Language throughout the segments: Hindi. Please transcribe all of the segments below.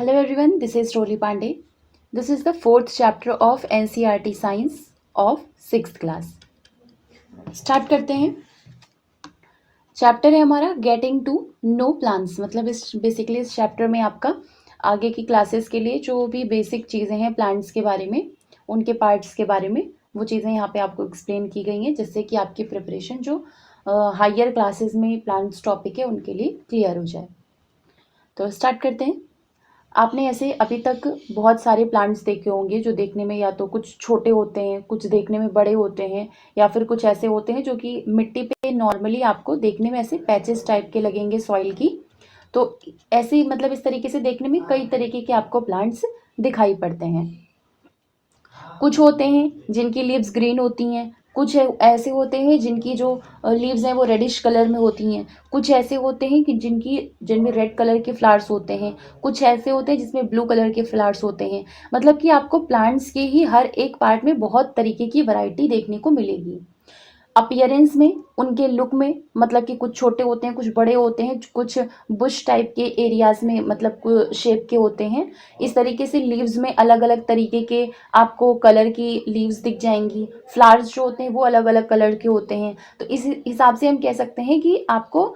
Hello everyone, this is Rolly Pandey. This is the fourth chapter of NCERT Science of 6th class. Start करते हैं. चैप्टर है हमारा गेटिंग टू नो प्लांट्स. मतलब बेसिकली इस चैप्टर में आपका आगे की क्लासेस के लिए जो भी बेसिक चीज़ें हैं प्लांट्स के बारे में, उनके पार्ट्स के बारे में, वो चीज़ें यहाँ पे आपको एक्सप्लेन की गई हैं, जिससे कि आपकी प्रिपरेशन जो हायर क्लासेस में प्लांट्स टॉपिक है उनके लिए क्लियर हो जाए. तो स्टार्ट करते हैं. आपने ऐसे अभी तक बहुत सारे प्लांट्स देखे होंगे जो देखने में या तो कुछ छोटे होते हैं, कुछ देखने में बड़े होते हैं, या फिर कुछ ऐसे होते हैं जो कि मिट्टी पे नॉर्मली आपको देखने में ऐसे पैचेस टाइप के लगेंगे सॉइल की. तो ऐसे मतलब इस तरीके से देखने में कई तरीके के आपको प्लांट्स दिखाई पड़ते हैं. कुछ होते हैं जिनकी लीव्स ग्रीन होती हैं, कुछ ऐसे होते हैं जिनकी जो लीव्स हैं वो रेडिश कलर में होती हैं, कुछ ऐसे होते हैं कि जिनमें रेड कलर के फ्लावर्स होते हैं, कुछ ऐसे होते हैं जिसमें ब्लू कलर के फ्लावर्स होते हैं. मतलब कि आपको प्लांट्स के ही हर एक पार्ट में बहुत तरीके की वैरायटी देखने को मिलेगी. अपीयरेंस में, उनके लुक में, मतलब कि कुछ छोटे होते हैं, कुछ बड़े होते हैं, कुछ बुश टाइप के एरियाज़ में मतलब शेप के होते हैं. इस तरीके से लीव्स में अलग अलग तरीके के आपको कलर की लीव्स दिख जाएंगी. फ्लावर्स जो होते हैं वो अलग अलग कलर के होते हैं. तो इस हिसाब से हम कह सकते हैं कि आपको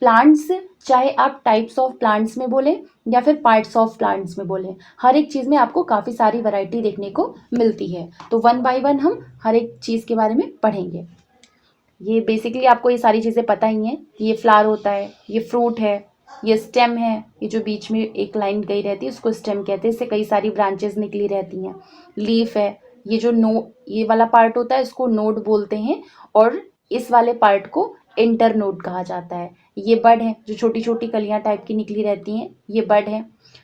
प्लांट्स, चाहे आप टाइप्स ऑफ प्लांट्स में बोलें या फिर पार्ट्स ऑफ प्लांट्स में बोलें, हर एक चीज़ में आपको काफ़ी सारी वैरायटी देखने को मिलती है. तो वन बाय वन हम हर एक चीज़ के बारे में पढ़ेंगे. ये बेसिकली आपको ये सारी चीज़ें पता ही हैं कि ये फ्लावर होता है, ये फ्रूट है, ये स्टेम है, ये जो बीच में एक लाइन गई रहती है उसको स्टेम कहते हैं, इससे कई सारी ब्रांचेस निकली रहती हैं. लीफ है, ये जो ये वाला पार्ट होता है इसको नोड बोलते हैं, और इस वाले पार्ट को इंटरनोड कहा जाता है. ये बड है, जो छोटी छोटी कलियां टाइप की निकली रहती हैं, ये बड है.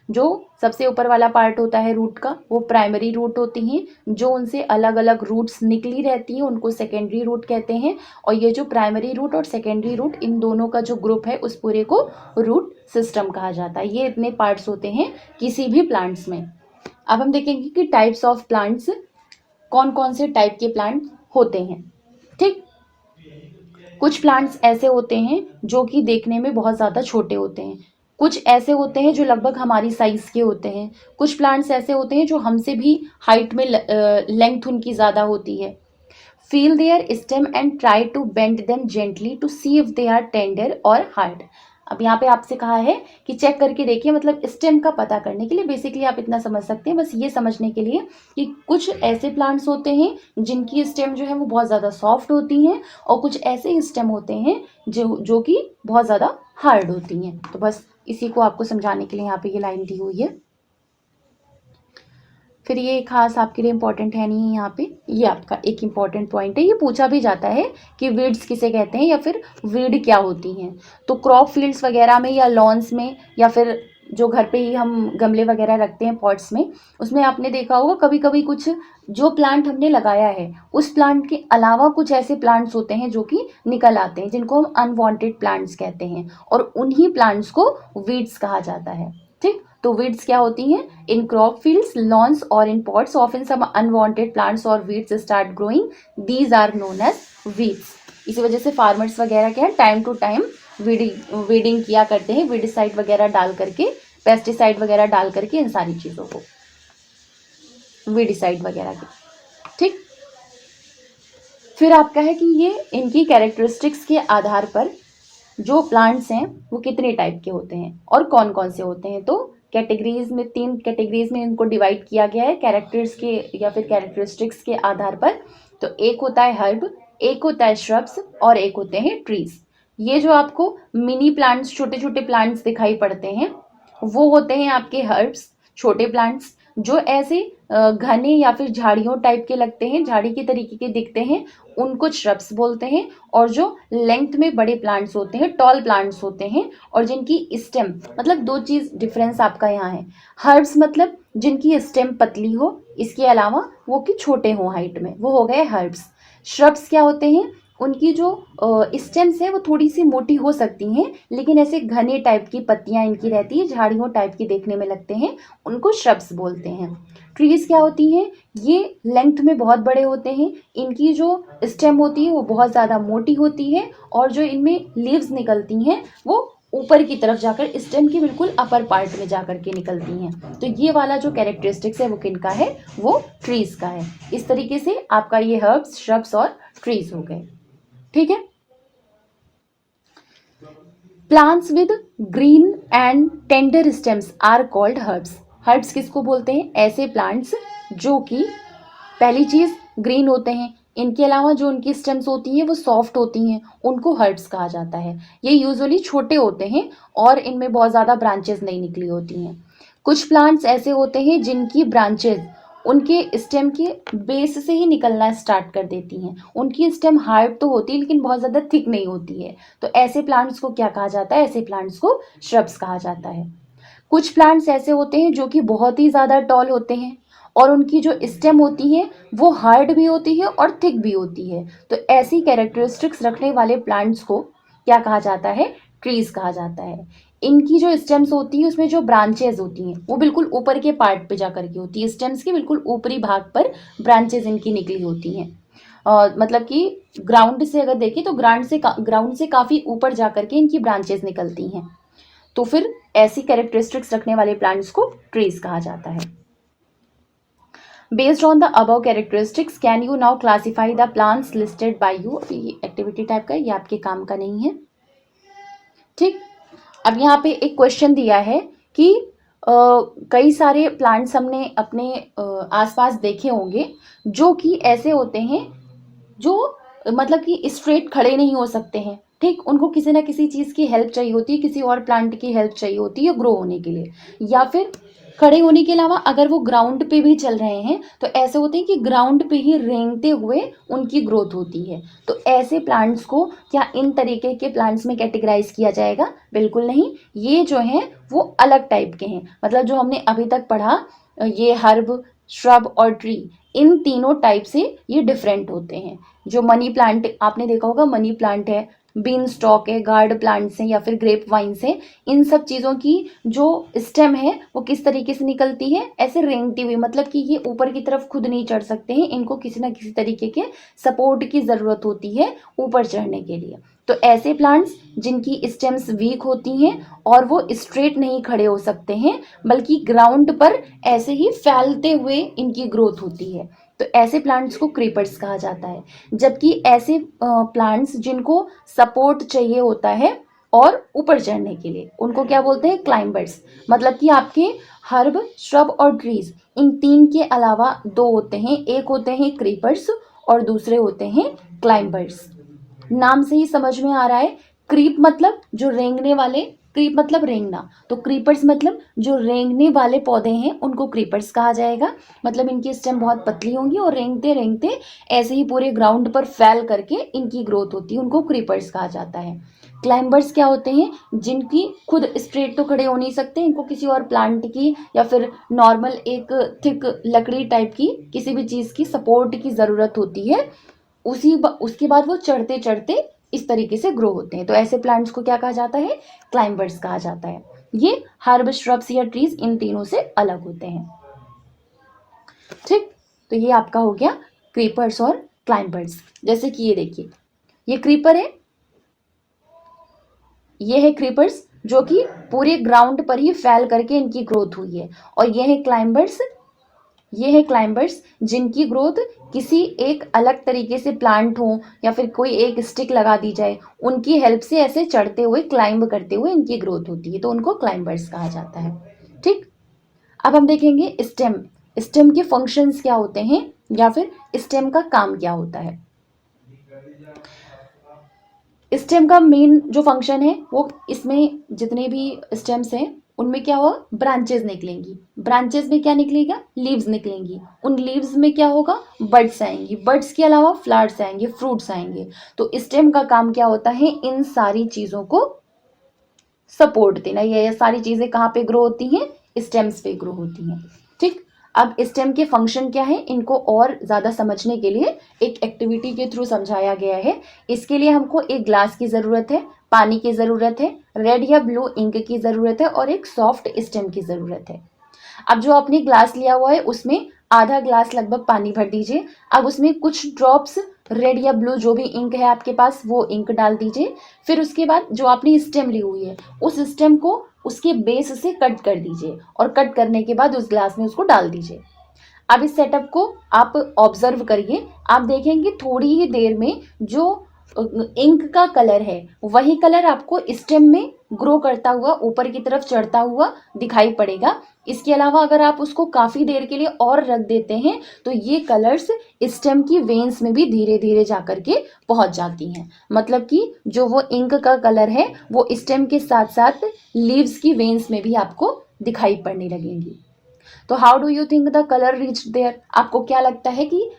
जो सबसे ऊपर वाला पार्ट होता है रूट का, वो प्राइमरी रूट होती हैं. जो उनसे अलग अलग रूट्स निकली रहती हैं उनको सेकेंडरी रूट कहते हैं. और ये जो प्राइमरी रूट और सेकेंडरी रूट, इन दोनों का जो ग्रुप है उस पूरे को रूट सिस्टम कहा जाता है. ये इतने पार्ट्स होते हैं किसी भी प्लांट्स में. अब हम देखेंगे कि टाइप्स ऑफ प्लांट्स, कौन कौन से टाइप के प्लांट होते हैं. ठीक. कुछ प्लांट्स ऐसे होते हैं जो कि देखने में बहुत ज़्यादा छोटे होते हैं. कुछ ऐसे होते हैं जो लगभग हमारी साइज़ के होते हैं. कुछ प्लांट्स ऐसे होते हैं जो हमसे भी हाइट में लेंथ उनकी ज़्यादा होती है. Feel their stem and try to bend them gently to see if they are tender or hard. अब यहाँ पे आपसे कहा है कि चेक करके देखिए, मतलब स्टेम का पता करने के लिए बेसिकली आप इतना समझ सकते हैं, बस ये समझने के लिए कि कुछ ऐसे प्लांट्स होते हैं जिनकी स्टेम जो है वो बहुत ज़्यादा सॉफ्ट होती हैं, और कुछ ऐसे स्टेम होते हैं जो कि बहुत ज़्यादा हार्ड होती हैं. तो बस इसी को आपको समझाने के लिए यहाँ पे ये लाइन दी हुई है. फिर ये खास आपके लिए इंपॉर्टेंट है नहीं, यहाँ पे ये आपका एक इम्पॉर्टेंट पॉइंट है. ये पूछा भी जाता है कि वीड्स किसे कहते हैं या फिर वीड क्या होती हैं. तो क्रॉप फील्ड्स वगैरह में या लॉन्स में, या फिर जो घर पे ही हम गमले वगैरह रखते हैं पॉट्स में, उसमें आपने देखा होगा कभी कभी कुछ जो प्लांट हमने लगाया है उस प्लांट के अलावा कुछ ऐसे प्लांट्स होते हैं जो कि निकल आते हैं, जिनको हम अनवांटेड प्लांट्स कहते हैं, और उन्हीं प्लांट्स को वीड्स कहा जाता है. ठीक. तो वीड्स क्या होती हैं? In crop fields, lawns or in pots often some unwanted plants or weeds start growing, these are known as weeds. इसी वजह से फार्मर्स वगैरह क्या है, टाइम टू टाइम वीडिंग किया करते हैं, वीडिसाइड वगैरह डाल करके, पेस्टिसाइड वगैरह डाल करके, इन सारी चीज़ों को वीडिसाइड वगैरह की. ठीक. फिर आपका है कि ये इनकी कैरेक्टरिस्टिक्स के आधार पर जो प्लांट्स हैं वो कितने टाइप के होते हैं और कौन कौन से होते हैं. तो कैटेगरीज में, 3 कैटेगरीज में इनको डिवाइड किया गया है कैरेक्टर्स के या फिर कैरेक्टरिस्टिक्स के आधार पर. तो एक होता है हर्ब, एक होता है श्रब्स, और एक होते हैं ट्रीज. ये जो आपको मिनी प्लांट्स, छोटे छोटे प्लांट्स दिखाई पड़ते हैं वो होते हैं आपके हर्ब्स, छोटे प्लांट्स, जो ऐसे घने या फिर झाड़ियों टाइप के लगते हैं, झाड़ी के तरीके के दिखते हैं, उनको श्रब्स बोलते हैं. और जो लेंथ में बड़े प्लांट्स होते हैं, टॉल प्लांट्स होते हैं, और जिनकी स्टेम, मतलब दो चीज़ डिफरेंस आपका यहाँ है. हर्ब्स मतलब जिनकी स्टेम पतली हो, इसके अलावा वो कि छोटे हों हाइट में, वो हो गए हर्ब्स. श्रब्स क्या होते हैं? उनकी जो स्टेम्स हैं वो थोड़ी सी मोटी हो सकती हैं, लेकिन ऐसे घने टाइप की पत्तियां इनकी रहती है, झाड़ियों टाइप की देखने में लगते हैं, उनको श्रब्स बोलते हैं. ट्रीज क्या होती हैं? ये लेंथ में बहुत बड़े होते हैं, इनकी जो स्टेम होती है वो बहुत ज़्यादा मोटी होती है, और जो इनमें लीव्स निकलती हैं वो ऊपर की तरफ जाकर स्टेम के बिल्कुल अपर पार्ट में जाकर के निकलती हैं। तो ये वाला जो कैरेक्टरिस्टिक्स है वो किनका है, वो ट्रीज का है। इस तरीके से आपका ये हर्ब्स, श्रब्स और ट्रीज हो गए। ठीक है। Plants with green and tender stems are called herbs. Herbs किसको बोलते हैं, ऐसे प्लांट्स जो कि पहली चीज ग्रीन होते हैं, इनके अलावा जो उनकी स्टेम्स होती हैं वो सॉफ्ट होती हैं, उनको हर्ब्स कहा जाता है। ये यूजुअली छोटे होते हैं और इनमें बहुत ज़्यादा ब्रांचेस नहीं निकली होती हैं। कुछ प्लांट्स ऐसे होते हैं जिनकी ब्रांचेस उनके स्टेम के बेस से ही निकलना स्टार्ट कर देती हैं। उनकी स्टेम हार्ड तो होती है लेकिन बहुत ज़्यादा थिक नहीं होती है। तो ऐसे प्लांट्स को क्या कहा जाता है, ऐसे प्लांट्स को श्रब्स कहा जाता है। कुछ प्लांट्स ऐसे होते हैं जो कि बहुत ही ज़्यादा टॉल होते हैं और उनकी जो स्टेम होती है वो हार्ड भी होती है और थिक भी होती है। तो ऐसी कैरेक्टरिस्टिक्स रखने वाले प्लांट्स को क्या कहा जाता है, ट्रीज कहा जाता है। इनकी जो स्टेम्स होती है उसमें जो ब्रांचेज होती हैं वो बिल्कुल ऊपर के पार्ट पे जाकर के होती है। स्टेम्स के बिल्कुल ऊपरी भाग पर ब्रांचेज इनकी निकली होती हैं। मतलब कि ग्राउंड से अगर देखें तो ग्राउंड से काफ़ी ऊपर जाकर के इनकी ब्रांचेज निकलती हैं। तो फिर ऐसी कैरेक्टरिस्टिक्स रखने वाले प्लांट्स को ट्रीज कहा जाता है। Based on the above characteristics can you now classify the plants listed by you. ये एक्टिविटी टाइप का है, ये आपके काम का नहीं है। ठीक। अब यहाँ पे एक क्वेश्चन दिया है कि कई सारे प्लांट्स हमने अपने आसपास देखे होंगे जो कि ऐसे होते हैं जो मतलब कि स्ट्रेट खड़े नहीं हो सकते हैं। ठीक, उनको किसी ना किसी चीज़ की हेल्प चाहिए होती है, किसी और प्लांट की हेल्प चाहिए होती है ग्रो होने के लिए, या फिर खड़े होने के अलावा अगर वो ग्राउंड पे भी चल रहे हैं तो ऐसे होते हैं कि ग्राउंड पे ही रेंगते हुए उनकी ग्रोथ होती है। तो ऐसे प्लांट्स को क्या इन तरीके के प्लांट्स में कैटेगराइज किया जाएगा? बिल्कुल नहीं, ये जो हैं वो अलग टाइप के हैं। मतलब जो हमने अभी तक पढ़ा, ये हर्ब, श्रब और ट्री, इन तीनों टाइप से ये डिफरेंट होते हैं। जो मनी प्लांट आपने देखा होगा, मनी प्लांट है, बीन स्टॉक है, गार्ड प्लांट्स हैं या फिर ग्रेप वाइन्स हैं, इन सब चीज़ों की जो स्टेम है वो किस तरीके से निकलती है, ऐसे रेंगती हुई। मतलब कि ये ऊपर की तरफ खुद नहीं चढ़ सकते हैं, इनको किसी ना किसी तरीके के सपोर्ट की ज़रूरत होती है ऊपर चढ़ने के लिए। तो ऐसे प्लांट्स जिनकी स्टेम्स वीक होती हैं और वो स्ट्रेट नहीं खड़े हो सकते हैं बल्कि ग्राउंड पर ऐसे ही फैलते हुए इनकी ग्रोथ होती है, तो ऐसे प्लांट्स को क्रीपर्स कहा जाता है। जबकि ऐसे प्लांट्स जिनको सपोर्ट चाहिए होता है और ऊपर चढ़ने के लिए, उनको क्या बोलते हैं? क्लाइंबर्स। मतलब कि आपके हर्ब, श्रब और ट्रीज, इन तीन के अलावा दो होते हैं, एक होते हैं क्रीपर्स और दूसरे होते हैं क्लाइंबर्स। नाम से ही समझ में आ रहा है, क्रीप मतलब जो रेंगने वाले, क्रीप मतलब रेंगना, तो क्रीपर्स मतलब जो रेंगने वाले पौधे हैं उनको क्रीपर्स कहा जाएगा। मतलब इनकी स्टेम बहुत पतली होंगी और रेंगते रेंगते ऐसे ही पूरे ग्राउंड पर फैल करके इनकी ग्रोथ होती है, उनको क्रीपर्स कहा जाता है। क्लाइंबर्स क्या होते हैं? जिनकी खुद स्ट्रेट तो खड़े हो नहीं सकते, इनको किसी और प्लांट की या फिर नॉर्मल एक थिक लकड़ी टाइप की किसी भी चीज़ की सपोर्ट की ज़रूरत होती है, उसके बाद वो चढ़ते चढ़ते इस तरीके से ग्रो होते हैं। तो ऐसे प्लांट्स को क्या कहा जाता है? क्लाइंबर्स कहा जाता है। ये हर्ब, श्रब्स या ट्रीज इन तीनों से अलग होते हैं। ठीक, तो ये आपका हो गया क्रीपर्स और क्लाइंबर्स। जैसे कि ये देखिए, ये क्रीपर है, ये है क्रीपर्स जो कि पूरे ग्राउंड पर ही फैल करके इनकी ग्रोथ हुई है, और ये है क्लाइंबर्स, ये है क्लाइंबर्स जिनकी ग्रोथ किसी एक अलग तरीके से प्लांट हो या फिर कोई एक स्टिक लगा दी जाए, उनकी हेल्प से ऐसे चढ़ते हुए, क्लाइंब करते हुए इनकी ग्रोथ होती है, तो उनको क्लाइंबर्स कहा जाता है। ठीक, अब हम देखेंगे स्टेम। स्टेम के फंक्शंस क्या होते हैं या फिर स्टेम का काम क्या होता है। स्टेम का मेन जो फंक्शन है वो, इसमें जितने भी स्टेम्स हैं उनमें क्या होगा? ब्रांचेस निकलेंगी। ब्रांचेस में क्या निकलेगा? लीव्स निकलेंगी। उन लीव्स में क्या होगा? बड्स आएंगी। बड्स के अलावा फ्लावर्स आएंगे, फ्रूट्स आएंगे। तो स्टेम का काम क्या होता है? इन सारी चीज़ों को सपोर्ट देना। ये सारी चीज़ें कहाँ पे ग्रो होती हैं? स्टेम्स पे ग्रो होती हैं। ठीक, अब स्टेम के फंक्शन क्या है, इनको और ज़्यादा समझने के लिए एक एक्टिविटी के थ्रू समझाया गया है। इसके लिए हमको एक ग्लास की ज़रूरत है, पानी की ज़रूरत है, रेड या ब्लू इंक की ज़रूरत है और एक सॉफ्ट स्टेम की ज़रूरत है। अब जो आपने ग्लास लिया हुआ है उसमें आधा ग्लास लगभग पानी भर दीजिए। अब उसमें कुछ ड्रॉप्स रेड या ब्लू जो भी इंक है आपके पास वो इंक डाल दीजिए। फिर उसके बाद जो आपने स्टेम ली हुई है उस स्टेम को उसके बेस से कट कर दीजिए और कट करने के बाद उस ग्लास में उसको डाल दीजिए। अब इस सेटअप को आप ऑब्जर्व करिए, आप देखेंगे थोड़ी ही देर में जो इंक का कलर है वही कलर आपको स्टेम में ग्रो करता हुआ ऊपर की तरफ चढ़ता हुआ दिखाई पड़ेगा। इसके अलावा अगर आप उसको काफ़ी देर के लिए और रख देते हैं तो ये कलर्स स्टेम की वेन्स में भी धीरे धीरे जाकर के पहुंच जाती हैं। मतलब कि जो वो इंक का कलर है वो स्टेम के साथ साथ लीव्स की वेन्स में भी आपको दिखाई पड़ने लगेंगी। तो how do you think the colour reach there? आपको क्या लगता है कि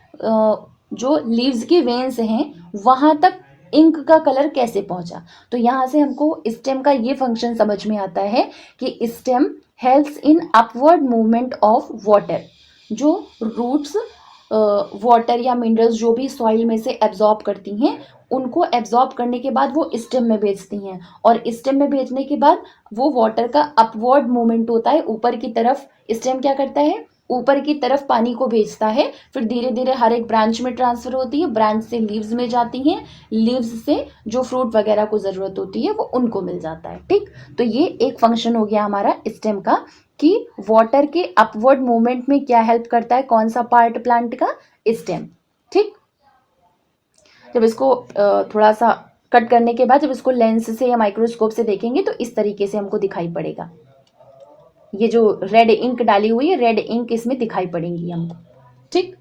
जो लीव्स की वेन्स हैं वहां तक इंक का कलर कैसे पहुंचा? तो यहाँ से हमको स्टेम का ये फंक्शन समझ में आता है कि stem helps in upward movement of water. जो रूट्स वाटर या मिनरल्स जो भी सॉइल में से एब्जॉर्ब करती हैं उनको एब्जॉर्ब करने के बाद वो स्टेम में भेजती हैं और स्टेम में भेजने के बाद वो वाटर का अपवर्ड मूवमेंट होता है ऊपर की तरफ। स्टेम क्या करता है? ऊपर की तरफ पानी को भेजता है, फिर धीरे धीरे हर एक ब्रांच में ट्रांसफर होती है, ब्रांच से लीव्स में जाती हैं, लीव्स से जो फ्रूट वगैरह को ज़रूरत होती है वो उनको मिल जाता है। ठीक, तो ये एक फंक्शन हो गया हमारा स्टेम का कि वाटर के अपवर्ड मूवमेंट में क्या हेल्प करता है, कौन सा पार्ट प्लांट का? स्टेम। ठीक, जब इसको थोड़ा सा कट करने के बाद जब इसको लेंस से या माइक्रोस्कोप से देखेंगे तो इस तरीके से हमको दिखाई पड़ेगा। ये जो रेड इंक डाली हुई है, रेड इंक इसमें दिखाई पड़ेंगी हमको। ठीक,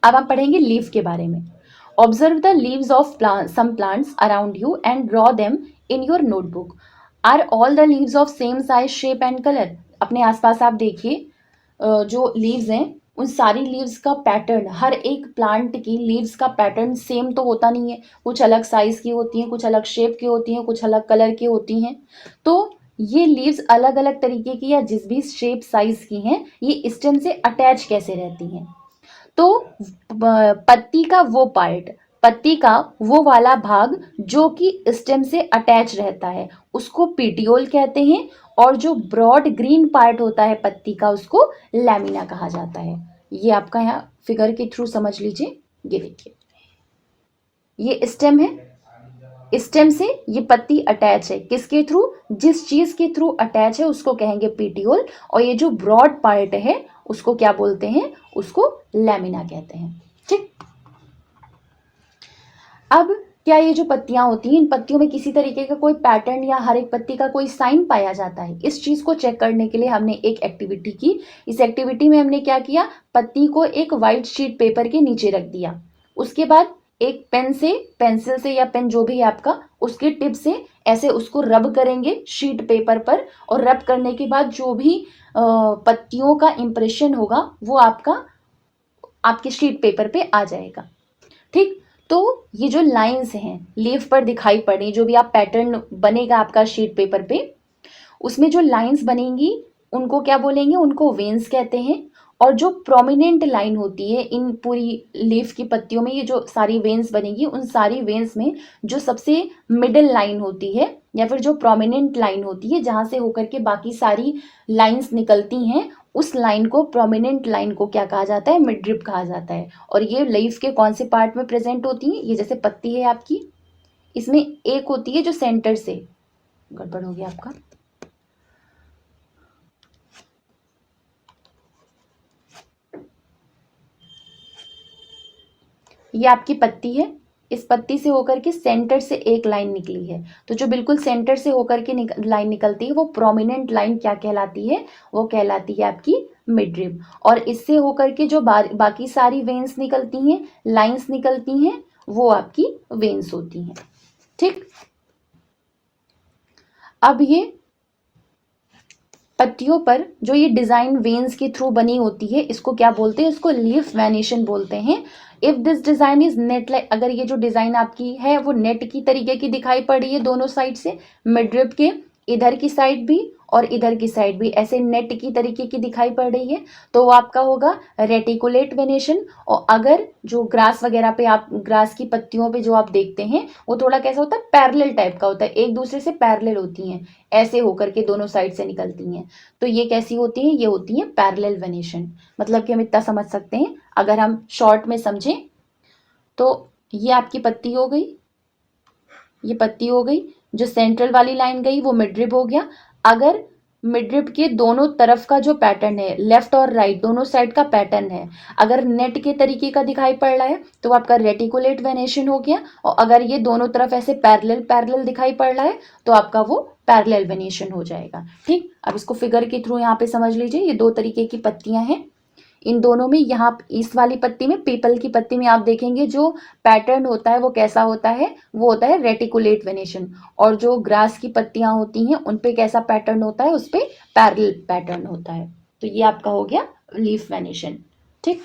अब हम पढ़ेंगे लीफ के बारे में। Observe the leaves of some plants around you and draw them in your notebook. Are all the leaves of same size, shape and colour? अपने आसपास आप देखिए जो लीव्स हैं उन सारी लीव्स का पैटर्न, हर एक प्लांट की लीव्स का पैटर्न सेम तो होता नहीं है, कुछ अलग साइज की होती हैं, कुछ अलग शेप की होती हैं, कुछ अलग कलर की होती हैं। तो ये लीव्स अलग अलग तरीके की या जिस भी शेप साइज की हैं ये स्टेम से अटैच कैसे रहती हैं? तो पत्ती का वो पार्ट, पत्ती का वो वाला भाग जो कि स्टेम से अटैच रहता है उसको पीटियोल कहते हैं और जो ब्रॉड ग्रीन पार्ट होता है पत्ती का उसको लैमिना कहा जाता है। ये आपका यहाँ फिगर के थ्रू समझ लीजिए। ये देखिए ये स्टेम है, स्टेम से ये पत्ती अटैच है, किसके थ्रू? जिस चीज के थ्रू अटैच है उसको कहेंगे पीटियोल और ये जो ब्रॉड पार्ट है उसको क्या बोलते हैं? उसको लैमिना कहते हैं। ठीक, अब क्या ये जो पत्तियां होती हैं इन पत्तियों में किसी तरीके का कोई पैटर्न या हर एक पत्ती का कोई साइन पाया जाता है? इस चीज को चेक करने के लिए हमने एक एक्टिविटी की। इस एक्टिविटी में हमने क्या किया, पत्ती को एक वाइट शीट पेपर के नीचे रख दिया, उसके बाद एक पेन से, पेंसिल से या पेन जो भी आपका, उसके टिप से ऐसे उसको रब करेंगे शीट पेपर पर और रब करने के बाद जो भी पत्तियों का इंप्रेशन होगा वो आपके शीट पेपर पे आ जाएगा। ठीक, तो ये जो लाइंस हैं लीफ पर दिखाई पड़ी, जो भी आप पैटर्न बनेगा आपका शीट पेपर पे, उसमें जो लाइंस बनेंगी उनको क्या बोलेंगे? उनको वेन्स कहते हैं। और जो प्रोमिनेंट लाइन होती है इन पूरी लीफ की पत्तियों में, ये जो सारी वेन्स बनेगी उन सारी वेन्स में जो सबसे मिडिल लाइन होती है या फिर जो प्रोमिनेंट लाइन होती है जहाँ से होकर के बाकी सारी लाइंस निकलती हैं उस लाइन को, प्रोमिनेंट लाइन को क्या कहा जाता है? मिडरिप कहा जाता है। और ये लीफ के कौन से पार्ट में प्रेजेंट होती हैं? ये जैसे पत्ती है आपकी, इसमें एक होती है जो सेंटर से, गड़बड़ हो गया आपका, ये आपकी पत्ती है, इस पत्ती से होकर के सेंटर से एक लाइन निकली है, तो जो बिल्कुल सेंटर से होकर के लाइन निकलती है वो प्रोमिनेंट लाइन क्या कहलाती है? वो कहलाती है आपकी मिडरिब। और इससे होकर के जो बाकी सारी वेन्स निकलती हैं, लाइंस निकलती हैं, वो आपकी वेन्स होती हैं। ठीक, अब ये पत्तियों पर जो ये डिजाइन वेन्स के थ्रू बनी होती है इसको क्या बोलते हैं? इसको लीफ वेनेशन बोलते हैं। If this design is net like, अगर ये जो डिजाइन आपकी है वो नेट की तरीके की दिखाई पड़ रही है दोनों साइड से, मिडरिब के इधर की साइड भी और इधर की साइड भी ऐसे नेट की तरीके की दिखाई पड़ रही है, तो वो आपका होगा रेटिकुलेट वेनेशन। और अगर जो ग्रास वगैरह पे आप, ग्रास की पत्तियों पे जो आप देखते हैं वो थोड़ा कैसा होता है? पैरेलल टाइप का होता है, एक दूसरे से पैरेलल होती हैं, ऐसे होकर के दोनों साइड से निकलती हैं। तो ये कैसी होती हैं? ये होती हैं पैरेलल वेनेशन। मतलब कि हम इतना समझ सकते हैं, अगर हम शॉर्ट में समझें तो ये आपकी पत्ती हो गई, ये पत्ती हो गई। जो सेंट्रल वाली लाइन गई वो मिडरिब हो गया। अगर मिडरिब के दोनों तरफ का जो पैटर्न है, लेफ्ट और राइट दोनों साइड का पैटर्न है, अगर नेट के तरीके का दिखाई पड़ रहा है तो आपका रेटिकुलेट वेनेशन हो गया। और अगर ये दोनों तरफ ऐसे पैरेलल पैरेलल दिखाई पड़ रहा है तो आपका वो पैरेलल वेनेशन हो जाएगा। ठीक, अब इसको फिगर के थ्रू यहाँ पे समझ लीजिए। ये दो तरीके की पत्तियां हैं, इन दोनों में, यहाँ इस वाली पत्ती में, पीपल की पत्ती में आप देखेंगे जो पैटर्न होता है वो कैसा होता है, वो होता है रेटिकुलेट वेनेशन। और जो ग्रास की पत्तियां होती हैं उन पे कैसा पैटर्न होता है, उस पे पैरेलल पैटर्न होता है। तो ये आपका हो गया लीफ वेनेशन। ठीक,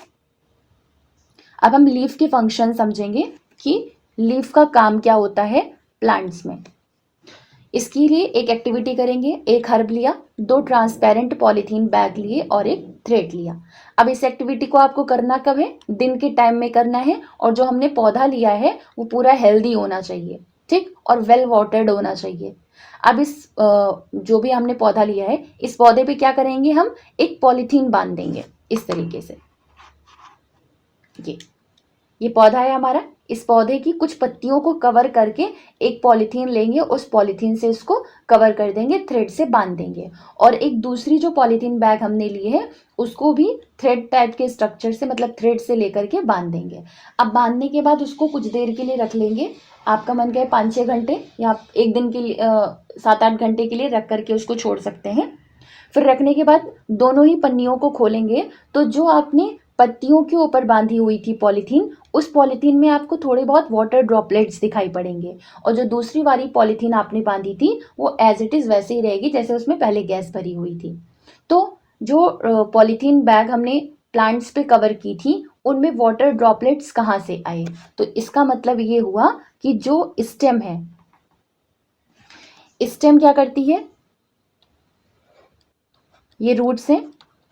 अब हम लीफ के फंक्शन समझेंगे कि लीफ का काम क्या होता है प्लांट्स में। इसके लिए एक एक्टिविटी करेंगे। एक हर्ब लिया, दो ट्रांसपेरेंट पॉलीथीन बैग लिए और एक थ्रेड लिया। अब इस एक्टिविटी को आपको करना कब है, दिन के टाइम में करना है। और जो हमने पौधा लिया है वो पूरा हेल्दी होना चाहिए, ठीक, और वेल वाटर्ड होना चाहिए। अब इस जो भी हमने पौधा लिया है, इस पौधे पे क्या करेंगे, हम एक पॉलीथीन बांध देंगे इस तरीके से। ये पौधा है हमारा, इस पौधे की कुछ पत्तियों को कवर करके एक पॉलीथीन लेंगे, उस पॉलीथीन से इसको कवर कर देंगे, थ्रेड से बांध देंगे। और एक दूसरी जो पॉलीथीन बैग हमने लिए है उसको भी थ्रेड टाइप के स्ट्रक्चर से, मतलब थ्रेड से लेकर के बांध देंगे। अब बांधने के बाद उसको कुछ देर के लिए रख लेंगे। आपका मन गए 5-6 घंटे या एक दिन के लिए 7-8 घंटे के लिए रख करके उसको छोड़ सकते हैं। फिर रखने के बाद दोनों ही पन्नियों को खोलेंगे तो जो आपने पत्तियों के ऊपर बांधी हुई थी पॉलीथीन, उस पॉलीथीन में आपको थोड़े बहुत वाटर ड्रॉपलेट्स दिखाई पड़ेंगे। और जो दूसरी वाली पॉलीथीन आपने बांधी थी वो एज इट इज़ वैसे ही रहेगी जैसे उसमें पहले गैस भरी हुई थी। तो जो पॉलीथीन बैग हमने प्लांट्स पे कवर की थी उनमें वाटर ड्रॉपलेट्स कहाँ से आए, तो इसका मतलब ये हुआ कि जो स्टेम है, स्टेम क्या करती है, ये रूट्स हैं,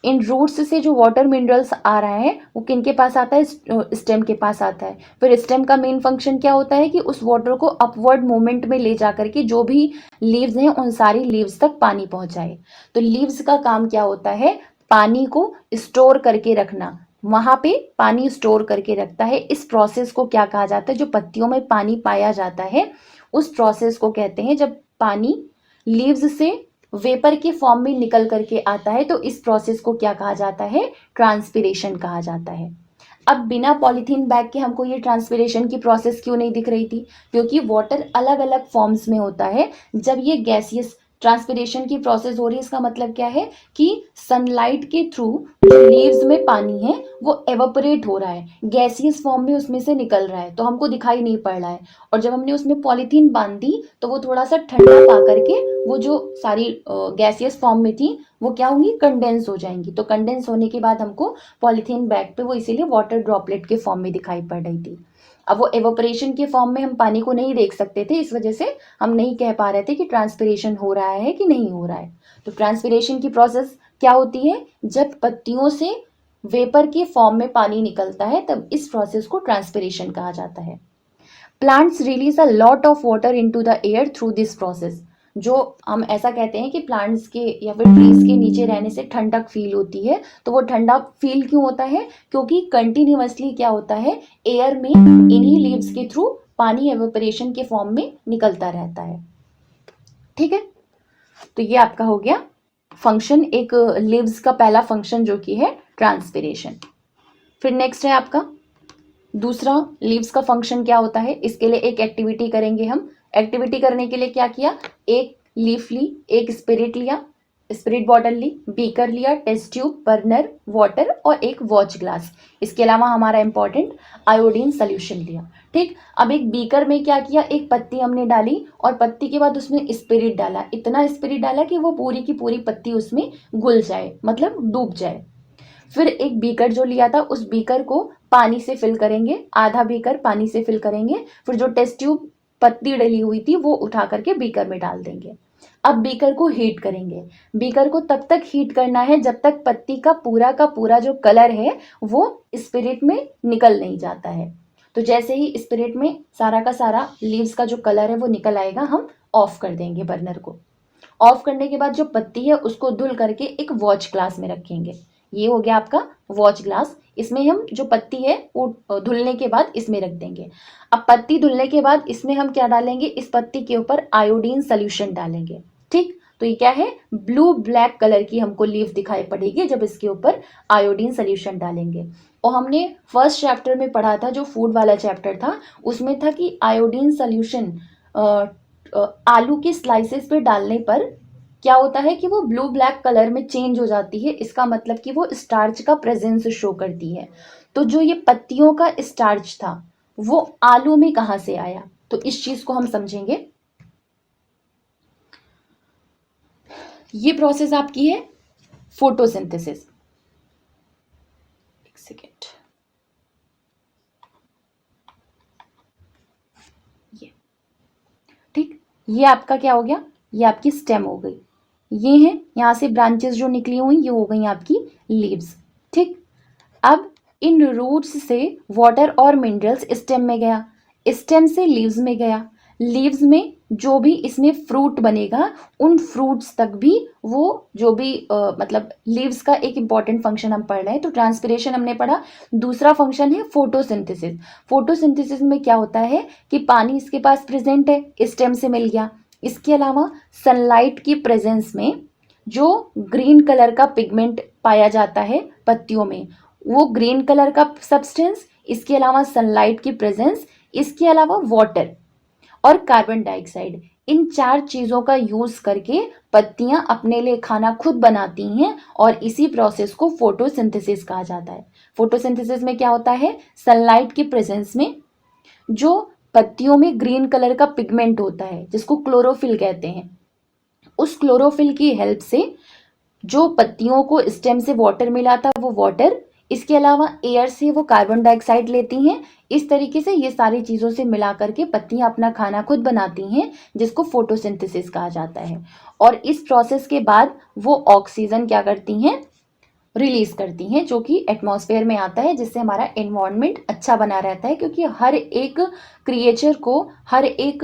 इन रूट्स से जो वाटर मिनरल्स आ रहा है वो किन के पास आता है, स्टेम के पास आता है। फिर स्टेम का मेन फंक्शन क्या होता है कि उस वाटर को अपवर्ड मूवमेंट में ले जा करके जो भी लीव्स हैं उन सारी लीव्स तक पानी पहुंचाए। तो लीव्स का काम क्या होता है, पानी को स्टोर करके रखना, वहां पे पानी स्टोर करके रखता है। इस प्रोसेस को क्या कहा जाता है, जो पत्तियों में पानी पाया जाता है उस प्रोसेस को कहते हैं, जब पानी लीव्स से वेपर के फॉर्म में निकल करके आता है तो इस प्रोसेस को क्या कहा जाता है, ट्रांसपिरेशन कहा जाता है। अब बिना पॉलीथीन बैग के हमको ये ट्रांसपिरेशन की प्रोसेस क्यों नहीं दिख रही थी, क्योंकि वाटर अलग अलग फॉर्म्स में होता है। जब ये गैसियस ट्रांसपिरेशन की प्रोसेस हो रही है इसका मतलब क्या है कि सनलाइट के थ्रू जो लीव्स में पानी है वो एवापोरेट हो रहा है, गैसियस फॉर्म में उसमें से निकल रहा है, तो हमको दिखाई नहीं पड़ रहा है। और जब हमने उसमें पॉलीथीन बांध दी तो वो थोड़ा सा ठंडा पा करके वो जो सारी गैसियस फॉर्म में थी वो क्या होंगी, कंडेंस हो जाएंगी। तो कंडेंस होने के बाद हमको पॉलीथीन बैग पे वो इसीलिए वाटर ड्रॉपलेट के फॉर्म में दिखाई पड़ रही थी। अब वो एवोपरेशन के फॉर्म में हम पानी को नहीं देख सकते थे, इस वजह से हम नहीं कह पा रहे थे कि ट्रांसपिरेशन हो रहा है कि नहीं हो रहा है। तो ट्रांसपिरेशन की प्रोसेस क्या होती है, जब पत्तियों से वेपर के फॉर्म में पानी निकलता है तब इस प्रोसेस को ट्रांसपिरेशन कहा जाता है। Plants release a lot of water into the air through this process. जो हम ऐसा कहते हैं कि प्लांट्स के या फिर ट्रीज के नीचे रहने से ठंडक फील होती है, तो वो ठंडा फील क्यों होता है, क्योंकि कंटिन्यूअसली क्या होता है, एयर में इन्हीं लीव्स के थ्रू पानी एवेपोरेशन के फॉर्म में निकलता रहता है। ठीक है, तो ये आपका हो गया फंक्शन, एक लीव्स का पहला फंक्शन जो कि है ट्रांसपिरेशन। फिर नेक्स्ट है आपका दूसरा, लीव्स का फंक्शन क्या होता है, इसके लिए एक एक्टिविटी करेंगे हम। एक्टिविटी करने के लिए क्या किया, एक लीफ ली, एक स्पिरिट लिया, स्पिरिट बॉटल ली, बीकर लिया, टेस्ट ट्यूब, बर्नर, वाटर और एक वॉच ग्लास। इसके अलावा हमारा इंपॉर्टेंट आयोडीन सोल्यूशन लिया। ठीक, अब एक बीकर में क्या किया, एक पत्ती हमने डाली और पत्ती के बाद उसमें स्पिरिट डाला, इतना स्पिरिट डाला कि वो पूरी की पूरी पत्ती उसमें घुल जाए, मतलब डूब जाए। फिर एक बीकर जो लिया था उस बीकर को पानी से फिल करेंगे, आधा बीकर पानी से फिल करेंगे। फिर जो टेस्ट ट्यूब पत्ती डली हुई थी वो उठा करके बीकर में डाल देंगे। अब बीकर को हीट करेंगे। बीकर को तब तक हीट करना है जब तक पत्ती का पूरा जो कलर है वो स्पिरिट में निकल नहीं जाता है। तो जैसे ही स्पिरिट में सारा का सारा लीव्स का जो कलर है वो निकल आएगा, हम ऑफ कर देंगे बर्नर को। ऑफ करने के बाद जो पत्ती है उसको धुल करके एक वॉच ग्लास में रखेंगे। ये हो गया आपका वॉच ग्लास। इसमें हम जो पत्ती है वो धुलने के बाद इसमें रख देंगे। अब पत्ती धुलने के बाद इसमें हम क्या डालेंगे, इस पत्ती के ऊपर आयोडीन सोल्यूशन डालेंगे। ठीक, तो ये क्या है, ब्लू ब्लैक कलर की हमको लीफ दिखाई पड़ेगी जब इसके ऊपर आयोडीन सोल्यूशन डालेंगे। और हमने फर्स्ट चैप्टर में पढ़ा था, जो फूड वाला चैप्टर था, उसमें था कि आयोडीन सोल्यूशन आलू के स्लाइसेस पे डालने पर क्या होता है कि वो ब्लू ब्लैक कलर में चेंज हो जाती है। इसका मतलब कि वो स्टार्च का प्रेजेंस शो करती है। तो जो ये पत्तियों का स्टार्च था वो आलू में कहाँ से आया, तो इस चीज को हम समझेंगे। ये प्रोसेस आपकी है फोटोसिंथेसिस। एक सेकेंड, ये ठीक, ये आपका क्या हो गया, ये आपकी स्टेम हो गई। ये है, यहाँ से ब्रांचेस जो निकली हुई ये हो गई आपकी लीव्स। ठीक, अब इन रूट्स से वाटर और मिनरल्स स्टेम में गया, स्टेम से लीव्स में गया, लीव्स में जो भी इसमें फ्रूट बनेगा उन फ्रूट्स तक भी वो जो भी मतलब लीव्स का एक इंपॉर्टेंट फंक्शन हम पढ़ रहे हैं। तो ट्रांसपिरेशन हमने पढ़ा, दूसरा फंक्शन है फोटोसिंथेसिस। फोटोसिंथेसिस में क्या होता है कि पानी इसके पास प्रेजेंट है, स्टेम से मिल गया। इसके अलावा सनलाइट की प्रेजेंस में जो ग्रीन कलर का पिगमेंट पाया जाता है पत्तियों में, वो ग्रीन कलर का सब्सटेंस, इसके अलावा सनलाइट की प्रेजेंस, इसके अलावा वाटर और कार्बन डाइऑक्साइड, इन चार चीजों का यूज करके पत्तियां अपने लिए खाना खुद बनाती हैं और इसी प्रोसेस को फोटोसिंथेसिस कहा जाता है। फोटोसिंथेसिस में क्या होता है, सनलाइट की प्रेजेंस में जो पत्तियों में ग्रीन कलर का पिगमेंट होता है जिसको क्लोरोफिल कहते हैं, उस क्लोरोफिल की हेल्प से जो पत्तियों को स्टेम से वाटर मिला था वो वाटर, इसके अलावा एयर से वो कार्बन डाइऑक्साइड लेती हैं। इस तरीके से ये सारी चीज़ों से मिला करके पत्तियां अपना खाना खुद बनाती हैं, जिसको फोटोसिंथेसिस कहा जाता है। और इस प्रोसेस के बाद वो ऑक्सीजन क्या करती हैं, रिलीज करती हैं, जो कि एटमॉस्फेयर में आता है, जिससे हमारा एनवायरनमेंट अच्छा बना रहता है। क्योंकि हर एक क्रिएचर को, हर एक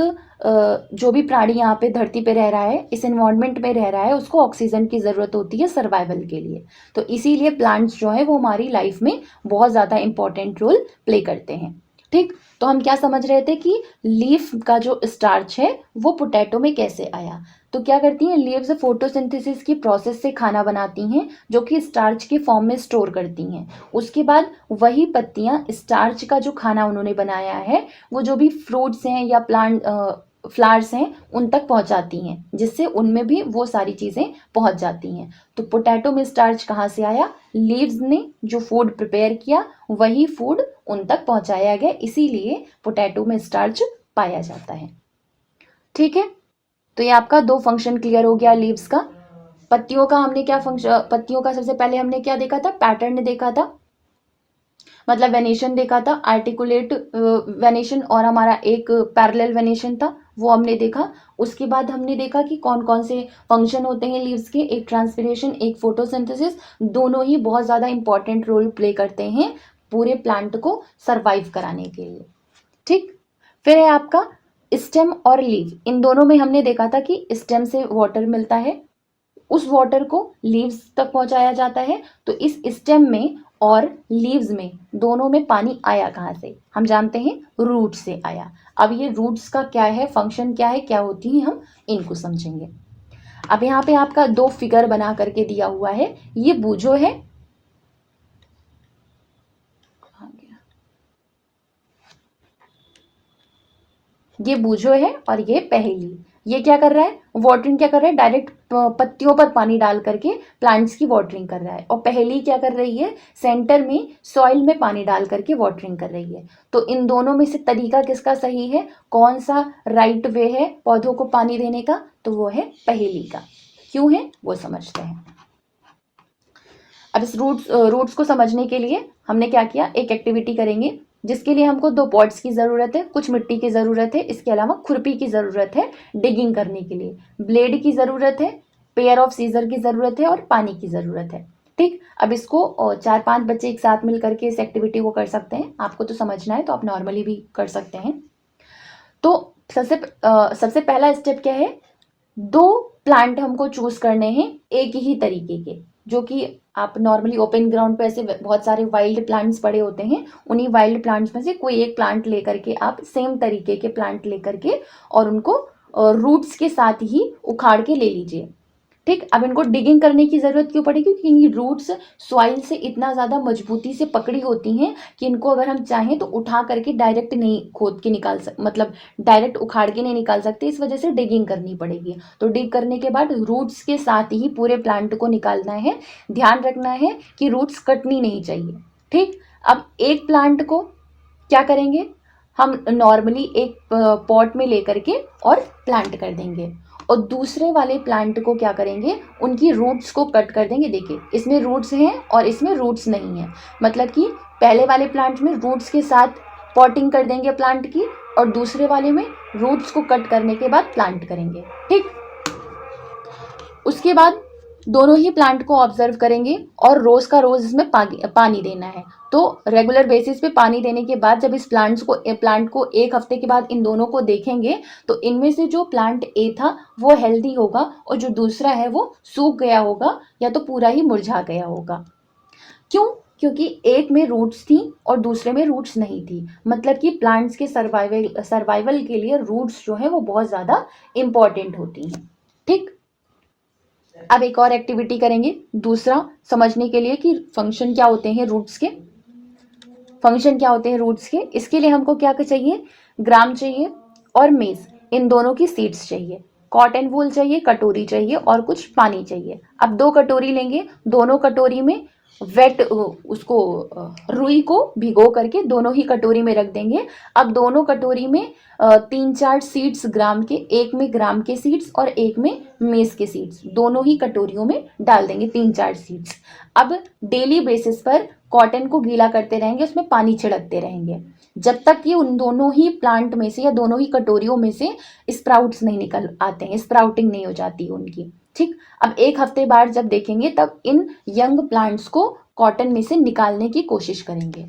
जो भी प्राणी यहाँ पे धरती पे रह रहा है, इस एनवायरनमेंट में रह रहा है, उसको ऑक्सीजन की ज़रूरत होती है सर्वाइवल के लिए। तो इसीलिए प्लांट्स जो है वो हमारी लाइफ में बहुत ज़्यादा इंपॉर्टेंट रोल प्ले करते हैं। ठीक, तो हम क्या समझ रहे थे कि लीफ का जो स्टार्च है वो पोटैटो में कैसे आया। तो क्या करती हैं, लीव्स फोटोसिंथेसिस की प्रोसेस से खाना बनाती हैं, जो कि स्टार्च के फॉर्म में स्टोर करती हैं। उसके बाद वही पत्तियां स्टार्च का जो खाना उन्होंने बनाया है वो जो भी फ्रूट्स हैं या प्लांट फ्लावर्स हैं उन तक पहुंचाती हैं, जिससे उनमें भी वो सारी चीज़ें पहुंच जाती हैं। तो पोटैटो में स्टार्च कहाँ से आया, लीव्स ने जो फूड प्रिपेयर किया वही फूड उन तक पहुंचाया गया, इसीलिए पोटैटो में स्टार्च पाया जाता है। ठीक है, तो ये आपका दो फंक्शन क्लियर हो गया लीव्स का। पत्तियों का हमने क्या फंक्शन, पत्तियों का सबसे पहले हमने क्या देखा था, पैटर्न देखा था, मतलब वेनेशन देखा था, आर्टिकुलेट वेनेशन और हमारा एक पैरेलल वेनेशन था, वो हमने देखा। उसके बाद हमने देखा कि कौन कौन से फंक्शन होते हैं लीव्स के, एक ट्रांसपिरेशन, एक फोटोसिंथेसिस, दोनों ही बहुत ज़्यादा इंपॉर्टेंट रोल प्ले करते हैं पूरे प्लांट को सरवाइव कराने के लिए। ठीक, फिर है आपका स्टेम और लीव। इन दोनों में हमने देखा था कि स्टेम से वाटर मिलता है, उस वाटर को लीव्स तक पहुंचाया जाता है। तो इस स्टेम में और लीव्स में दोनों में पानी आया कहाँ से, हम जानते हैं रूट से आया। अब ये रूट्स का क्या है, फंक्शन क्या है, क्या होती है, हम इनको समझेंगे। अब यहाँ पे आपका दो फिगर बना करके दिया हुआ है, ये बूझो है, ये बूझो है और ये पहेली। ये क्या कर रहा है, वाटरिंग क्या कर रहा है, डायरेक्ट पत्तियों पर पानी डाल करके प्लांट्स की वाटरिंग कर रहा है। और पहेली क्या कर रही है, सेंटर में सॉइल में पानी डाल करके वाटरिंग कर रही है। तो इन दोनों में से तरीका किसका सही है, कौन सा राइट वे है पौधों को पानी देने का, तो वो है पहेली का। क्यों है वो समझते हैं। अब इस रूट्स को समझने के लिए हमने क्या किया, एक एक्टिविटी करेंगे जिसके लिए हमको दो पॉट्स की ज़रूरत है, कुछ मिट्टी की ज़रूरत है, इसके अलावा खुरपी की ज़रूरत है डिगिंग करने के लिए, ब्लेड की ज़रूरत है, पेयर ऑफ सीजर की ज़रूरत है और पानी की ज़रूरत है। ठीक, अब इसको 4-5 बच्चे एक साथ मिल करके इस एक्टिविटी को कर सकते हैं। आपको तो समझना है तो आप नॉर्मली भी कर सकते हैं। तो सबसे पहला स्टेप क्या है, दो प्लांट हमको चूज करने हैं एक ही तरीके के। जो कि आप नॉर्मली ओपन ग्राउंड पे ऐसे बहुत सारे वाइल्ड प्लांट्स पड़े होते हैं, उन्हीं वाइल्ड प्लांट्स में से कोई एक प्लांट लेकर के आप सेम तरीके के प्लांट लेकर के और उनको रूट्स के साथ ही उखाड़ के ले लीजिए। ठीक, अब इनको डिगिंग करने की ज़रूरत क्यों पड़ेगी, क्योंकि इनकी रूट्स सॉइल से इतना ज़्यादा मजबूती से पकड़ी होती हैं कि इनको अगर हम चाहें तो उठा करके डायरेक्ट नहीं खोद के निकाल मतलब डायरेक्ट उखाड़ के नहीं निकाल सकते, इस वजह से डिगिंग करनी पड़ेगी। तो डिग करने के बाद रूट्स के साथ ही पूरे प्लांट को निकालना है। ध्यान रखना है कि रूट्स कटनी नहीं चाहिए। ठीक, अब एक प्लांट को क्या करेंगे, हम नॉर्मली एक पॉट में लेकर के और प्लांट कर देंगे, और दूसरे वाले प्लांट को क्या करेंगे, उनकी रूट्स को कट कर देंगे। देखिए इसमें रूट्स हैं और इसमें रूट्स नहीं है, मतलब कि पहले वाले प्लांट में रूट्स के साथ पॉटिंग कर देंगे प्लांट की, और दूसरे वाले में रूट्स को कट करने के बाद प्लांट करेंगे। ठीक, उसके बाद दोनों ही प्लांट को ऑब्जर्व करेंगे और रोज का रोज इसमें पानी देना है। तो रेगुलर बेसिस पे पानी देने के बाद जब इस प्लांट को एक हफ्ते के बाद इन दोनों को देखेंगे, तो इनमें से जो प्लांट ए था वो हेल्दी होगा और जो दूसरा है वो सूख गया होगा या तो पूरा ही मुरझा गया होगा। क्यों, क्योंकि एक में रूट्स थी और दूसरे में रूट्स नहीं थी, मतलब कि प्लांट्स के सर्वाइवल के लिए रूट्स जो है वो बहुत ज़्यादा इम्पॉर्टेंट होती हैं। ठीक, अब एक और एक्टिविटी करेंगे दूसरा, समझने के लिए कि फंक्शन क्या होते हैं रूट्स के। फंक्शन क्या होते हैं रूट्स के, इसके लिए हमको क्या चाहिए, ग्राम चाहिए और मेज, इन दोनों की सीड्स चाहिए, कॉटन वूल चाहिए, कटोरी चाहिए और कुछ पानी चाहिए। अब 2 कटोरी लेंगे, दोनों कटोरी में वेट उसको रुई को भिगो करके दोनों ही कटोरी में रख देंगे। अब दोनों कटोरी में 3-4 सीड्स ग्राम के, एक में ग्राम के सीड्स और एक में मेज के सीड्स, दोनों ही कटोरियों में डाल देंगे 3-4 सीड्स। अब डेली बेसिस पर कॉटन को गीला करते रहेंगे, उसमें पानी छिड़कते रहेंगे जब तक कि उन दोनों ही प्लांट में से या दोनों ही कटोरियों में से स्प्राउट्स नहीं निकल आते हैं, स्प्राउटिंग नहीं हो जाती उनकी। ठीक, अब एक हफ्ते बाद जब देखेंगे तब इन यंग प्लांट्स को कॉटन में से निकालने की कोशिश करेंगे।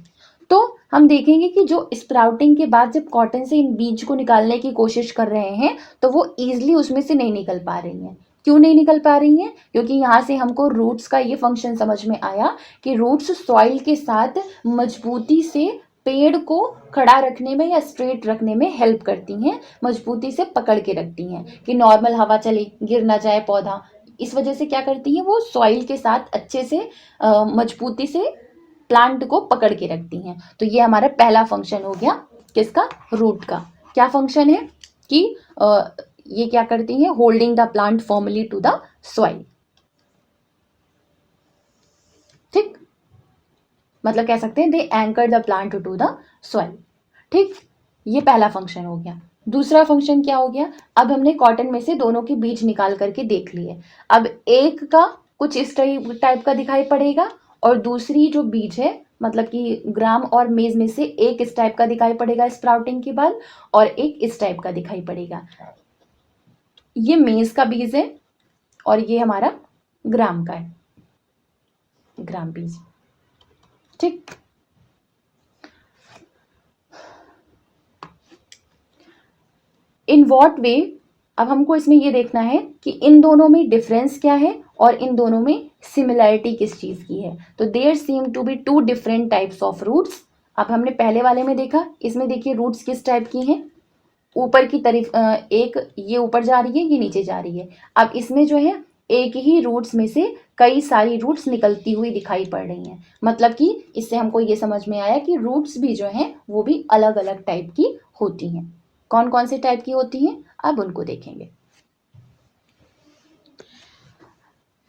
तो हम देखेंगे कि जो स्प्राउटिंग के बाद जब कॉटन से इन बीज को निकालने की कोशिश कर रहे हैं तो वो ईजिली उसमें से नहीं निकल पा रही हैं। क्यों नहीं निकल पा रही हैं, क्योंकि यहाँ से हमको रूट्स का ये फंक्शन समझ में आया कि रूट्स सॉइल के साथ मजबूती से पेड़ को खड़ा रखने में या स्ट्रेट रखने में हेल्प करती हैं, मजबूती से पकड़ के रखती हैं कि नॉर्मल हवा चले गिर ना जाए पौधा। इस वजह से क्या करती हैं, वो सॉइल के साथ अच्छे से मजबूती से प्लांट को पकड़ के रखती हैं। तो ये हमारा पहला फंक्शन हो गया किसका, रूट का। क्या फंक्शन है कि ये क्या करती हैं, holding the plant formally to the soil. ठीक, मतलब कह सकते हैं they anchor the plant to the soil. ठीक, ये पहला फंक्शन हो गया। दूसरा फंक्शन क्या हो गया, अब हमने कॉटन में से दोनों के बीज निकाल करके देख लिए। अब एक का कुछ इस टाइप का दिखाई पड़ेगा और दूसरी जो बीज है मतलब कि ग्राम और मेज में से एक इस टाइप का दिखाई पड़ेगा स्प्राउटिंग के बाद और एक इस टाइप का दिखाई पड़ेगा। ये मेज का बीज है और ये हमारा ग्राम का है, ग्राम बीज। ठीक, इन वॉट वे, अब हमको इसमें ये देखना है कि इन दोनों में डिफरेंस क्या है और इन दोनों में सिमिलैरिटी किस चीज़ की है। तो there seem to be 2 different types of roots. अब हमने पहले वाले में देखा, इसमें देखिए रूट्स किस टाइप की हैं, ऊपर की तरफ एक ये ऊपर जा रही है, ये नीचे जा रही है। अब इसमें जो है एक ही रूट्स में से कई सारी रूट्स निकलती हुई दिखाई पड़ रही हैं, मतलब कि इससे हमको ये समझ में आया कि रूट्स भी जो हैं वो भी अलग अलग टाइप की होती हैं। कौन कौन से टाइप की होती हैं अब उनको देखेंगे।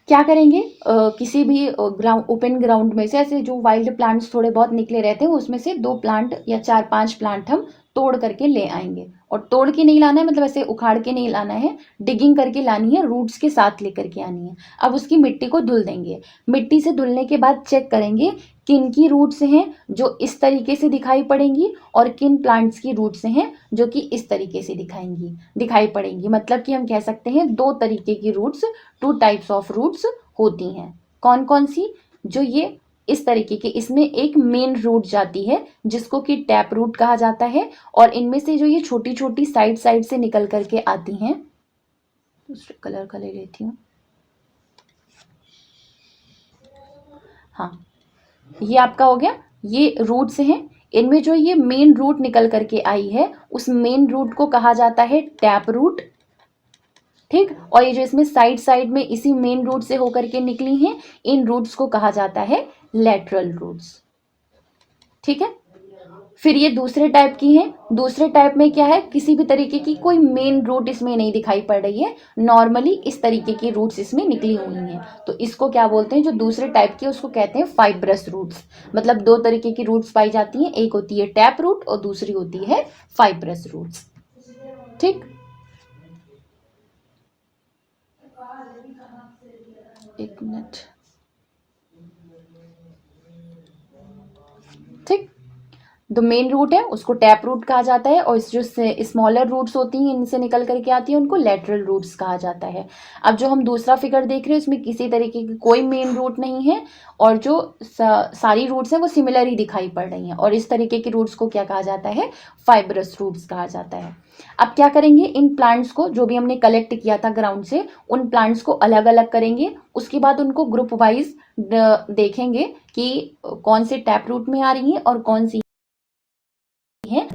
क्या करेंगे, किसी भी ओपन ग्राउंड में से ऐसे जो वाइल्ड प्लांट्स थोड़े बहुत निकले रहते हैं उसमें से 2 प्लांट या 4-5 प्लांट हम तोड़ करके ले आएंगे। और तोड़ के नहीं लाना है, मतलब ऐसे उखाड़ के नहीं लाना है, डिगिंग करके लानी है, रूट्स के साथ लेकर के आनी है। अब उसकी मिट्टी को धुल देंगे। मिट्टी से धुलने के बाद चेक करेंगे किन की रूट्स हैं जो इस तरीके से दिखाई पड़ेंगी और किन प्लांट्स की रूट्स हैं जो कि इस तरीके से दिखाई पड़ेंगी। मतलब कि हम कह सकते हैं 2 तरीके की रूट्स, 2 टाइप्स ऑफ रूट्स होती हैं। कौन कौन सी, जो ये इस तरीके के, इसमें एक मेन रूट जाती है जिसको कि टैप रूट कहा जाता है, और इनमें से जो ये छोटी छोटी साइड साइड से निकल करके आती हैं, दूसरे कलर का ले लेती हूँ, हाँ, ये आपका हो गया, ये रूट्स हैं। इनमें जो ये मेन रूट निकल करके आई है उस मेन रूट को कहा जाता है टैप रूट, ठीक। और ये जो इसमें साइड साइड में इसी मेन रूट से होकर के निकली हैं, इन रूट्स को कहा जाता है लेटरल रूट्स, ठीक है। फिर ये दूसरे टाइप की हैं। दूसरे टाइप में क्या है, किसी भी तरीके की कोई मेन रूट इसमें नहीं दिखाई पड़ रही है, नॉर्मली इस तरीके की रूट्स इसमें निकली हुई हैं। तो इसको क्या बोलते हैं, जो दूसरे टाइप की उसको कहते हैं फाइब्रस रूट्स। मतलब दो तरीके की रूट्स पाई जाती हैं, एक होती है टैप रूट और दूसरी होती है फाइब्रस रूट्स, ठीक। एक मिनट, ठीक। जो मेन रूट है उसको टैप रूट कहा जाता है और जो स्मॉलर रूट्स होती हैं इनसे निकल करके आती हैं उनको लेटरल रूट्स कहा जाता है। अब जो हम दूसरा फिगर देख रहे हैं उसमें किसी तरीके की कोई मेन रूट नहीं है और जो सारी रूट्स हैं वो सिमिलर ही दिखाई पड़ रही हैं, और इस तरीके की रूट्स को क्या कहा जाता है, फाइब्रस रूट्स कहा जाता है। अब क्या करेंगे, इन प्लांट्स को जो भी हमने कलेक्ट किया था ग्राउंड से, उन प्लांट्स को अलग अलग करेंगे, उसके बाद उनको ग्रुप वाइज देखेंगे कि कौन से टैप रूट में आ रही हैं और कौन सी है।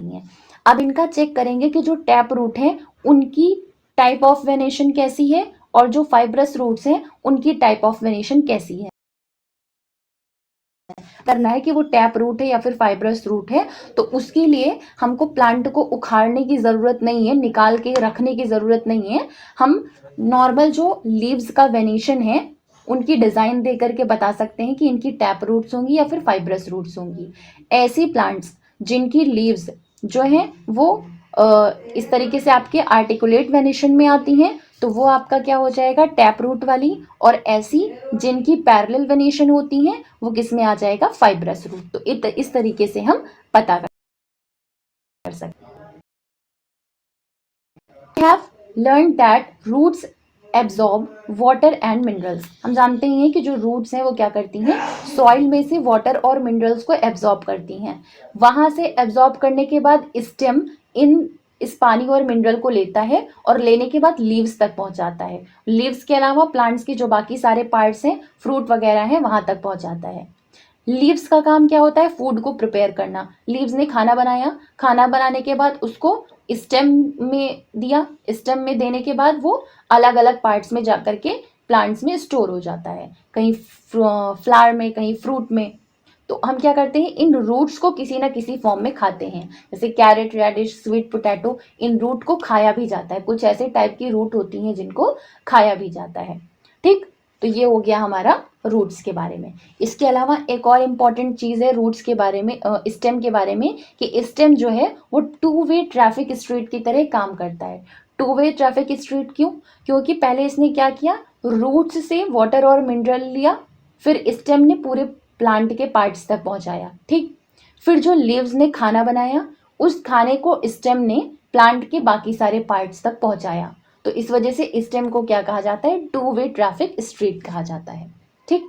अब इनका चेक करेंगे कि जो टैप रूट है उनकी टाइप ऑफ वेनेशन कैसी है और जो फाइब्रस रूट्स हैं उनकी टाइप ऑफ वेनेशन कैसी है। करना है कि वो टैप रूट है या फिर फाइब्रस रूट है, तो उसके लिए हमको प्लांट को उखाड़ने की ज़रूरत नहीं है, निकाल के रखने की ज़रूरत नहीं है। हम नॉर्मल जो लीव्स का वेनेशन है उनकी डिज़ाइन दे करके बता सकते हैं कि इनकी टैप रूट्स होंगी या फिर फाइब्रस रूट्स होंगी। ऐसी प्लांट्स जिनकी लीव्स जो हैं वो इस तरीके से आपके आर्टिकुलेट वेनेशन में आती हैं तो वो आपका क्या हो जाएगा, टैप रूट वाली। और ऐसी जिनकी पैरेलल वेनेशन होती हैं वो किस में आ जाएगा, फाइब्रस रूट। तो इस तरीके से हम पता कर सकते हैं। We have learned that roots absorb water and minerals। हम जानते हैं कि जो रूट्स हैं वो क्या करती हैं, सॉइल में से वाटर और मिनरल्स को एब्जॉर्ब करती हैं। वहां से एब्जॉर्ब करने के बाद स्टेम इस पानी और मिनरल को लेता है और लेने के बाद लीव्स तक पहुंचाता है। लीव्स के अलावा प्लांट्स के जो बाकी सारे पार्ट्स हैं, फ्रूट वगैरह हैं, वहां तक पहुंचाता है। लीव्स का काम क्या होता है, फूड को प्रिपेयर करना। लीव्स ने खाना बनाया, खाना बनाने के बाद उसको स्टेम में दिया, स्टेम में देने के बाद वो अलग अलग पार्ट्स में जाकर के प्लांट्स में स्टोर हो जाता है, कहीं फ्लावर में, कहीं फ्रूट में। तो हम क्या करते हैं, इन रूट्स को किसी ना किसी फॉर्म में खाते हैं। जैसे कैरेट, रेडिश, स्वीट पोटैटो, इन रूट को खाया भी जाता है। कुछ ऐसे टाइप की रूट होती हैं जिनको खाया भी जाता है, ठीक। तो ये हो गया हमारा रूट्स के बारे में। इसके अलावा एक और इम्पॉर्टेंट चीज़ है रूट्स के बारे में, स्टेम के बारे में, कि स्टेम जो है वो टू वे ट्रैफिक स्ट्रीट की तरह काम करता है। टू वे ट्रैफिक स्ट्रीट क्यों, क्योंकि पहले इसने क्या किया, रूट्स से वाटर और मिनरल लिया, फिर स्टेम ने पूरे प्लांट के पार्ट्स तक पहुंचाया, ठीक। फिर जो लीव्स ने खाना बनाया, उस खाने को स्टेम ने प्लांट के बाकी सारे पार्ट्स तक पहुंचाया। तो इस वजह से स्टेम को क्या कहा जाता है, टू वे ट्रैफिक स्ट्रीट कहा जाता है, ठीक।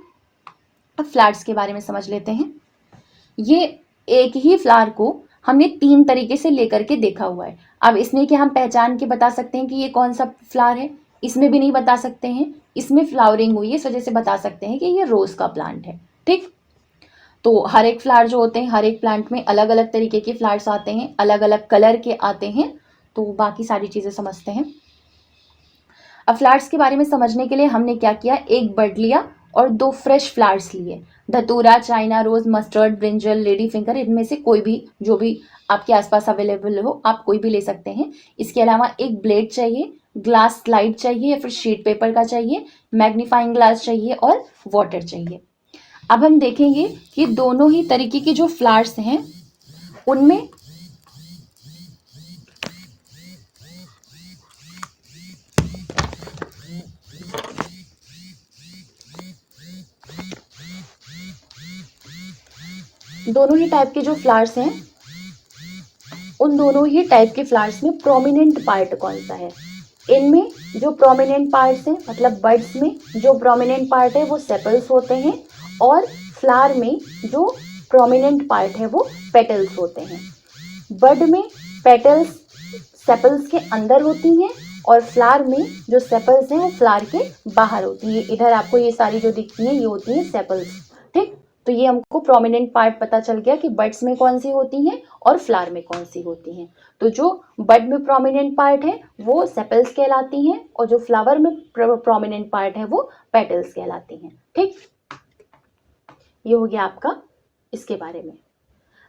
अब फ्लावर्स के बारे में समझ लेते हैं। ये एक ही फ्लावर को हमने 3 तरीके से लेकर के देखा हुआ है। अब इसमें क्या हम पहचान के बता सकते हैं कि ये कौन सा फ्लावर है, इसमें भी नहीं बता सकते हैं। इसमें फ्लावरिंग हुई है, इस वजह से बता सकते हैं कि ये रोज़ का प्लांट है, ठीक। तो हर एक फ्लावर जो होते हैं, हर एक प्लांट में अलग अलग तरीके के फ्लावर्स आते हैं, अलग अलग कलर के आते हैं। तो बाकी सारी चीज़ें समझते हैं। अब फ्लावर्स के बारे में समझने के लिए हमने क्या किया, एक बड लिया और 2 फ्रेश फ्लावर्स लिए। धतूरा, China rose, mustard, brinjal, lady finger, इनमें से कोई भी जो भी आपके आसपास अवेलेबल हो आप कोई भी ले सकते हैं। इसके अलावा एक ब्लेड चाहिए, ग्लास स्लाइड चाहिए या फिर शीट पेपर का चाहिए, मैग्नीफाइंग ग्लास चाहिए और वाटर चाहिए। अब हम देखेंगे कि दोनों ही तरीके के जो फ्लावर्स हैं उनमें दोनों ही टाइप के जो फ्लावर्स हैं उन दोनों ही टाइप के फ्लावर्स में प्रोमिनेंट पार्ट कौन सा है। इनमें जो प्रोमिनेंट पार्ट्स हैं, मतलब बड्स में जो प्रोमिनेंट पार्ट है वो सेपल्स होते हैं और फ्लावर में जो प्रोमिनेंट पार्ट है वो पेटल्स होते हैं। बड में पेटल्स सेपल्स के अंदर होती हैं और फ्लावर में जो सेपल्स हैं वो फ्लावर के बाहर होती हैं। इधर आपको ये सारी जो दिखती हैं ये होती हैं सेपल्स, ठीक। तो ये हमको प्रोमिनेंट पार्ट पता चल गया कि बड्स में कौन सी होती हैं और फ्लावर में कौन सी होती हैं। तो जो बड में प्रोमिनेंट पार्ट है वो सेपल्स कहलाती हैं और जो फ्लावर में प्रोमिनेंट पार्ट है वो पेटल्स कहलाती हैं। ठीक, ये हो गया आपका इसके बारे में।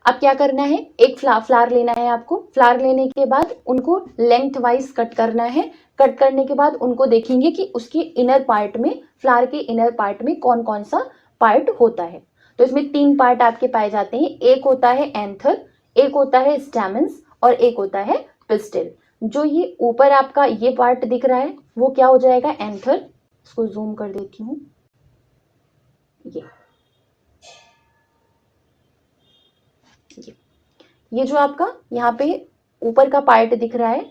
अब क्या करना है, एक फ्लावर लेना है आपको। फ्लावर लेने के बाद उनको लेंथ वाइज कट करना है। कट करने के बाद उनको देखेंगे कि उसके इनर पार्ट में, फ्लावर के इनर पार्ट में कौन कौन सा पार्ट होता है। तो इसमें 3 पार्ट आपके पाए जाते हैं। एक होता है एंथर, एक होता है स्टैमेंस और एक होता है पिस्टिल। जो ये ऊपर आपका ये पार्ट दिख रहा है वो क्या हो जाएगा, एंथर। इसको जूम कर देती हूँ। ये जो आपका यहाँ पे ऊपर का पार्ट दिख रहा है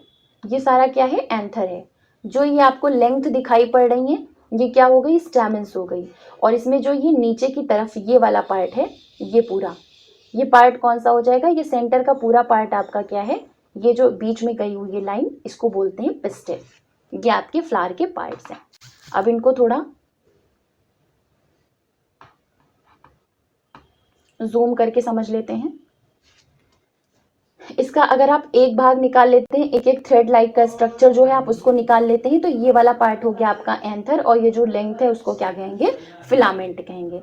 ये सारा क्या है, एंथर है। जो ये आपको लेंथ दिखाई पड़ रही है ये क्या हो गई, स्टैमेंस हो गई। और इसमें जो ये नीचे की तरफ ये वाला पार्ट है, ये पूरा ये पार्ट कौन सा हो जाएगा, ये सेंटर का पूरा पार्ट आपका क्या है, ये जो बीच में गई हुई है लाइन, इसको बोलते हैं पिस्टिल। ये आपके फ्लावर के पार्ट्स हैं। अब इनको थोड़ा जूम करके समझ लेते हैं। इसका अगर आप एक भाग निकाल लेते हैं, एक एक थ्रेड लाइक का स्ट्रक्चर जो है आप उसको निकाल लेते हैं, तो ये वाला पार्ट हो गया आपका एंथर और ये जो लेंथ है उसको क्या कहेंगे, फिलामेंट कहेंगे।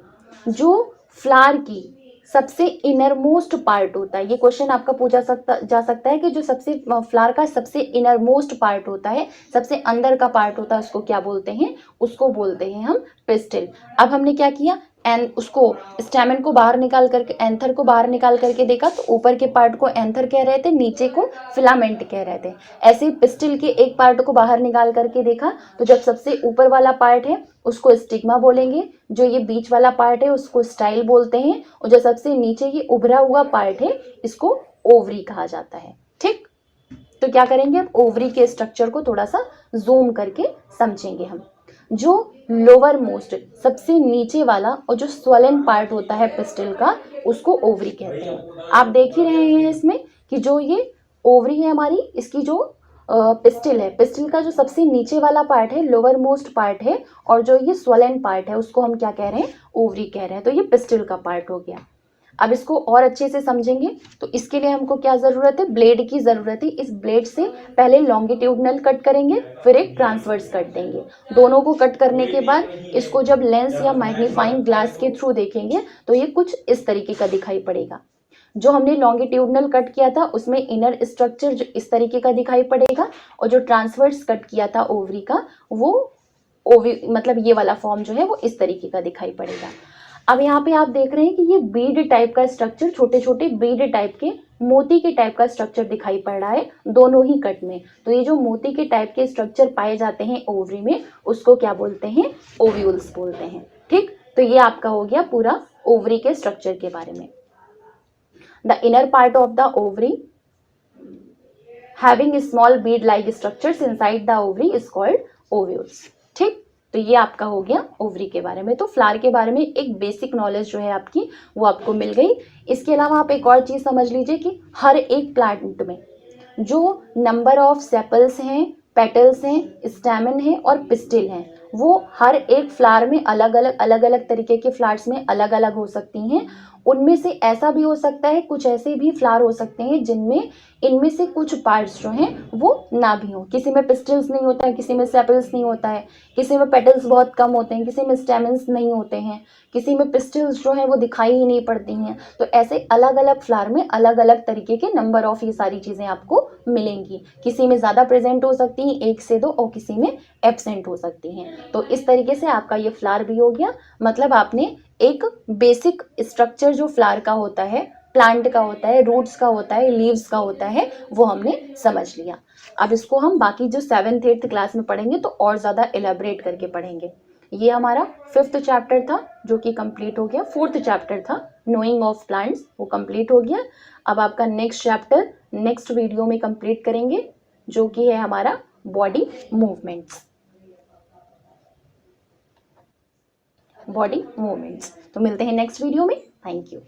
जो फ्लावर की सबसे इनर मोस्ट पार्ट होता है, ये क्वेश्चन आपका पूछा जा सकता है कि जो सबसे फ्लावर का सबसे इनर मोस्ट पार्ट होता है, सबसे अंदर का पार्ट होता है, उसको क्या बोलते हैं, उसको बोलते हैं हम पिस्टिल। अब हमने क्या किया, एंड उसको स्टैमेन को बाहर निकाल करके, एंथर को बाहर निकाल करके देखा तो ऊपर के पार्ट को एंथर कह रहे थे, नीचे को फिलामेंट कह रहे थे। ऐसे पिस्टिल के एक पार्ट को बाहर निकाल करके देखा तो जब सबसे ऊपर वाला पार्ट है उसको स्टिग्मा बोलेंगे, जो ये बीच वाला पार्ट है उसको स्टाइल बोलते हैं, और जो सबसे नीचे ये उभरा हुआ पार्ट है इसको ओवरी कहा जाता है। ठीक, तो क्या करेंगे, अब ओवरी के स्ट्रक्चर को थोड़ा सा जूम करके समझेंगे हम। जो लोअर मोस्ट सबसे नीचे वाला और जो स्वलन पार्ट होता है पिस्टिल का उसको ओवरी कहते हैं। आप देख ही रहे हैं इसमें कि जो ये ओवरी है हमारी, इसकी जो पिस्टिल है, पिस्टिल का जो सबसे नीचे वाला पार्ट है, लोअर मोस्ट पार्ट है, और जो ये स्वलन पार्ट है उसको हम क्या कह रहे हैं, ओवरी कह रहे हैं। तो ये पिस्टिल का पार्ट हो गया। अब इसको और अच्छे से समझेंगे तो इसके लिए हमको क्या ज़रूरत है, ब्लेड की ज़रूरत है। इस ब्लेड से पहले लॉन्गिट्यूडनल कट करेंगे, फिर एक ट्रांसवर्स कट देंगे। दोनों को कट करने के बाद इसको जब लेंस या मैग्नीफाइंग ग्लास के थ्रू देखेंगे तो ये कुछ इस तरीके का दिखाई पड़ेगा। जो हमने लॉन्गिट्यूडनल कट किया था उसमें इनर स्ट्रक्चर जो इस तरीके का दिखाई पड़ेगा, और जो ट्रांसवर्स कट किया था ओवरी का वो ओवी मतलब ये वाला फॉर्म जो है वो इस तरीके का दिखाई पड़ेगा। अब यहाँ पे आप देख रहे हैं कि ये बीड टाइप का स्ट्रक्चर, छोटे छोटे बीड टाइप के, मोती के टाइप का स्ट्रक्चर दिखाई पड़ रहा है दोनों ही कट में। तो ये जो मोती के टाइप के स्ट्रक्चर पाए जाते हैं ओवरी में उसको क्या बोलते हैं, ओव्यूल्स बोलते हैं। ठीक, तो ये आपका हो गया पूरा ओवरी के स्ट्रक्चर के बारे में। The inner part of the ovary having small Beed like structures inside the ovary is called ovules. ठीक, तो ये आपका हो गया ओवरी के बारे में। तो फ्लावर के बारे में एक बेसिक नॉलेज जो है आपकी वो आपको मिल गई। इसके अलावा आप एक और चीज़ समझ लीजिए कि हर एक प्लांट में जो नंबर ऑफ सेपल्स हैं, पेटल्स हैं, स्टैमेन हैं और पिस्टिल हैं, वो हर एक फ्लावर में अलग अलग तरीके के फ्लावर्स में अलग अलग हो सकती हैं। उनमें से ऐसा भी हो सकता है, कुछ ऐसे भी फ्लावर हो सकते हैं जिनमें इनमें से कुछ पार्ट्स जो हैं वो ना भी हों। किसी में पिस्टिल्स नहीं होता है, किसी में सेपल्स नहीं होता है, किसी में पेटल्स बहुत कम होते हैं, किसी में स्टेमन्स नहीं होते हैं, किसी में पिस्टिल्स जो हैं वो दिखाई ही नहीं पड़ती हैं। तो ऐसे अलग अलग फ्लावर में अलग अलग तरीके के नंबर ऑफ ये सारी चीज़ें आपको मिलेंगी। किसी में ज़्यादा प्रेजेंट हो सकती हैं 1 से 2 और किसी में एब्सेंट हो सकती हैं। तो इस तरीके से आपका ये फ्लावर भी हो गया। मतलब आपने एक बेसिक स्ट्रक्चर जो फ्लावर का होता है, प्लांट का होता है, रूट्स का होता है, लीव्स का होता है, वो हमने समझ लिया। अब इसको हम बाकी जो 7th 8th क्लास में पढ़ेंगे तो और ज़्यादा एलेबरेट करके पढ़ेंगे। ये हमारा 5th चैप्टर था जो कि कंप्लीट हो गया। 4th चैप्टर था नोइंग ऑफ प्लांट्स, वो कंप्लीट हो गया। अब आपका नेक्स्ट चैप्टर नेक्स्ट वीडियो में कंप्लीट करेंगे जो कि है हमारा बॉडी मूवमेंट्स। तो मिलते हैं नेक्स्ट वीडियो में। Thank you.